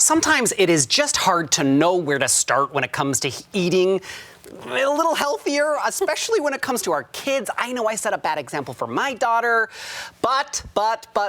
sometimes it is just hard to know where to start when it comes to eating a little healthier, especially when it comes to our kids. I know I set a bad example for my daughter, but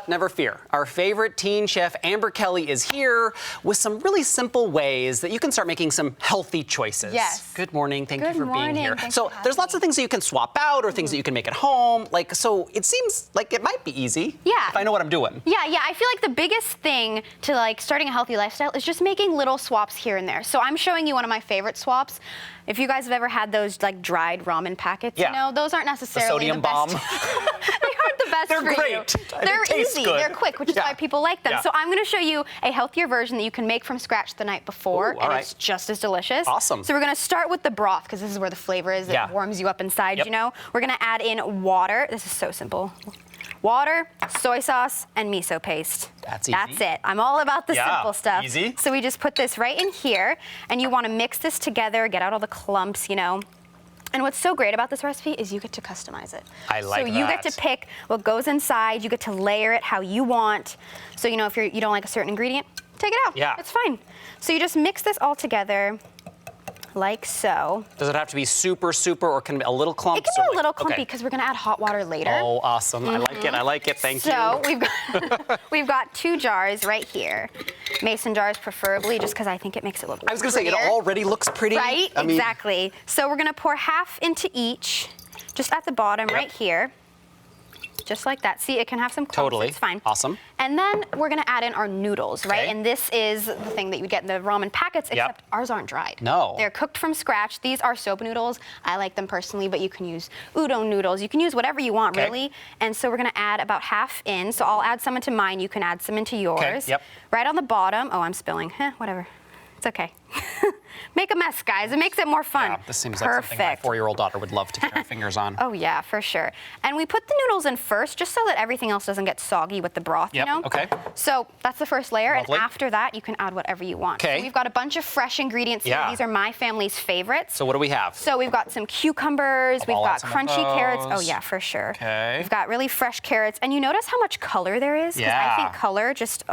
never fear. Our favorite teen chef, Amber Kelly, is here with some really simple ways that you can start making some healthy choices. Yes. Good morning. Thank you for being here. Thanks So for having there's lots of things that you can swap out or things that you can make at home. So it seems like it might be easy. Yeah. If I know what I'm doing. Yeah, I feel like the biggest thing to starting a healthy lifestyle is just making little swaps here and there. So I'm showing you one of my favorite swaps. If you guys have ever had those dried ramen packets, those aren't necessarily the sodium bomb. they aren't the best They're for great. you. They They're taste easy, good. they're quick, which is why people like them. Yeah. So I'm going to show you a healthier version that you can make from scratch the night before, Ooh, it's just as delicious. Awesome. So we're going to start with the broth because this is where the flavor is. It warms you up inside, Yep. you know. We're going to add in water. This is so simple. Water, soy sauce, and miso paste. That's easy. That's it. I'm all about the simple stuff. Easy. So we just put this right in here, and you want to mix this together, get out all the clumps, you know. And what's so great about this recipe is you get to customize it. I like So you get to pick what goes inside, you get to layer it how you want. So you know if you don't like a certain ingredient, take it out. Yeah. It's fine. So you just mix this all together like so. Does it have to be super, or can it be a little clump? It can be a little clumpy because we're gonna add hot water later. Oh, awesome. I like it. Thank you. So we've got 2 jars right here. Mason jars preferably, just because I think it makes it look I was gonna say, it prettier. already looks pretty. Right, I mean, exactly. So we're gonna pour half into each, just at the bottom right here. Just like that. See, it can have some clumps. Totally. It's fine. Awesome. And then we're gonna add in our noodles, right? Okay. And this is the thing that you would get in the ramen packets, except ours aren't dried. No. They're cooked from scratch. These are soba noodles. I like them personally, but you can use udon noodles. You can use whatever you want, really. And so we're gonna add about half in. So I'll add some into mine. You can add some into yours. Okay. Yep. Right on the bottom. Oh, I'm spilling. Whatever. It's okay. Make a mess, guys. It makes it more fun. Yeah, this seems like something my 4-year-old daughter would love to get her fingers on. Oh yeah, for sure. And we put the noodles in first, just so that everything else doesn't get soggy with the broth, you know? Okay. So that's the first layer, Lovely. and after that, you can add whatever you want. Okay. So we've got a bunch of fresh ingredients here. Yeah. These are my family's favorites. So what do we have? So we've got some cucumbers, we've I'll add got some of crunchy carrots. Oh those. yeah, for sure. Okay. We've got really fresh carrots, and you notice how much color there is? 'Cause Yeah. I think color just,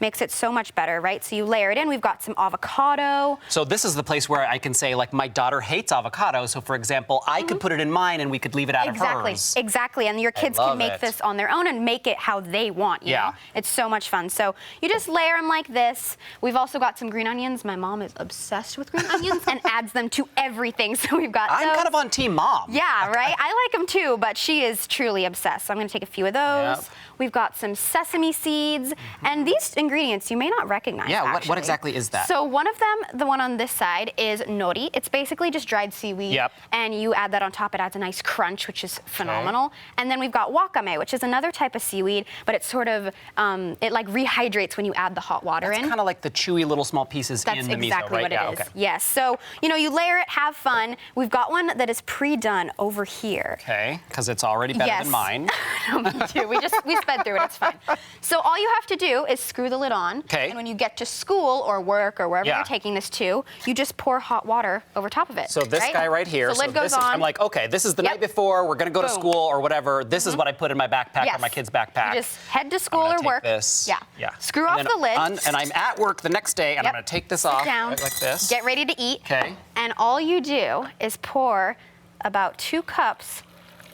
makes it so much better, right? So you layer it in. We've got some avocado. So this is the place where I can say, like, my daughter hates avocado. So for example, I could put it in mine and we could leave it out of hers. Exactly. And your kids love can make it. this on their own and make it how they want. You know? It's so much fun. So you just layer them like this. We've also got some green onions. My mom is obsessed with green onions and adds them to everything. So we've got I'm those. kind of on team mom. Yeah, right? I like them too, but she is truly obsessed. So I'm going to take a few of those. Yep. We've got some sesame seeds. And these ingredients you may not recognize. Yeah, what actually. exactly is that? So one of them, the one on this side, is nori. It's basically just dried seaweed. Yep. And you add that on top. It adds a nice crunch, which is phenomenal. And then we've got wakame, which is another type of seaweed, but it's sort of, it like rehydrates when you add the hot water in. It's kind of like the chewy little small pieces That's in the miso, exactly right? what it Yeah, is. okay. Yes. So, you know, you layer it, have fun. We've got one that is pre-done over here. Okay, because it's already better than mine. Me too. We sped through it. It's fine. So all you have to do is screw the lid on. Okay. And when you get to school or work or wherever you're taking this to, you just pour hot water over top of it. So this guy right here. So lid goes on. I'm like, okay, this is the night before. We're gonna go to school or whatever. This is what I put in my backpack or my kid's backpack. You just head to school I'm or gonna work. take this. Yeah. Screw off the lid. And I'm at work the next day, and I'm gonna take this off down. right like this. Get ready to eat. Okay. And all you do is pour about 2 cups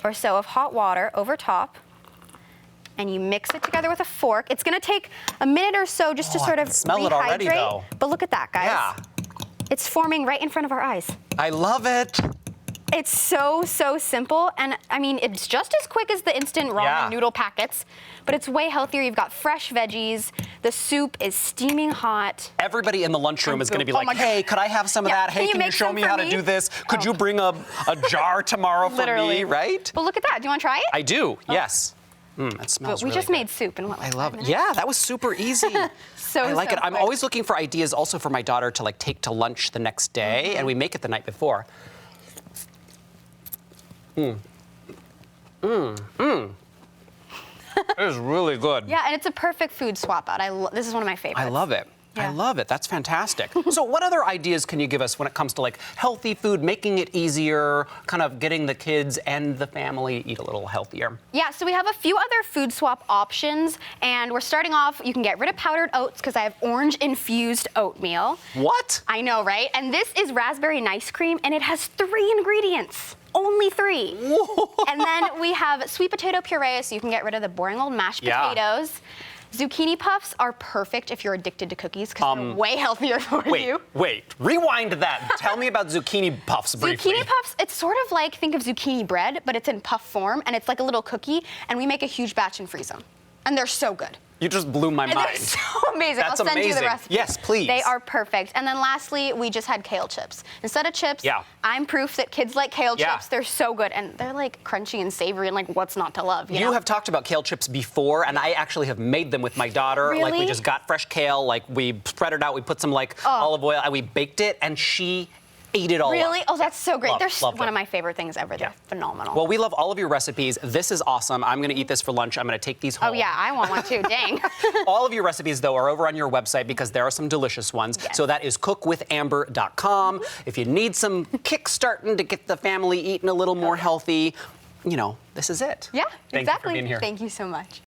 or so of hot water over top, and you mix it together with a fork. It's gonna take a minute or so just to sort of smell rehydrate. it already, though. But look at that, guys. Yeah. It's forming right in front of our eyes. I love it. It's so simple, and I mean, it's just as quick as the instant ramen noodle packets, but it's way healthier. You've got fresh veggies. The soup is steaming hot. Everybody in the lunchroom is going to be Oh like, my God. hey, could I have some of that? Hey, can you show me how to do this? Could you bring a jar tomorrow for me, right? But look at that. Do you want to try it? I do, yes. That smells But we really just good. made soup in what, like I love 5 it. minutes? Yeah, that was super easy. I like it. I'm quick. always looking for ideas also for my daughter to like take to lunch the next day, and we make it the night before. It is really good. Yeah, and it's a perfect food swap out. This is one of my favorites. I love it. I Yeah. love it. That's fantastic. So what other ideas can you give us when it comes to like healthy food, making it easier, kind of getting the kids and the family eat a little healthier? Yeah, so we have a few other food swap options, and we're starting off, you can get rid of powdered oats because I have orange-infused oatmeal. What? I know, right? And this is raspberry nice cream, and it has 3 ingredients. Only 3. Whoa. And then we have sweet potato puree, so you can get rid of the boring old mashed Yeah. potatoes. Zucchini puffs are perfect if you're addicted to cookies because they're way healthier for you. Wait, rewind that. Tell me about zucchini puffs briefly. Zucchini puffs, it's sort of like, think of zucchini bread, but it's in puff form, and it's like a little cookie, and we make a huge batch and freeze them. And they're so good. You just blew my And mind. they're so amazing. That's I'll send you the amazing. recipe. Yes, please. They are perfect. And then lastly, we just had kale chips. Instead of chips, Yeah. I'm proof that kids like kale Yeah. chips. They're so good. And they're like crunchy and savory and like what's not to love, you You know? have talked about kale chips before, and I actually have made them with my daughter. Like we Really? just got fresh kale, like we spread it out, we put some like olive oil, and we baked it, and she ate it all Really? up. Oh, that's so great. Loved- They're loved one it. of my favorite things ever. They're Yeah. phenomenal. Well, we love all of your recipes. This is awesome. I'm gonna eat this for lunch. I'm gonna take these home. oh, yeah, I want one too. Dang. All of your recipes, though, are over on your website because there are some delicious ones. Yes. So that is cookwithamber.com. If you need some kickstarting to get the family eating a little more healthy, you know, this is it. Yeah, Thank exactly. you for being here. Thank you so much.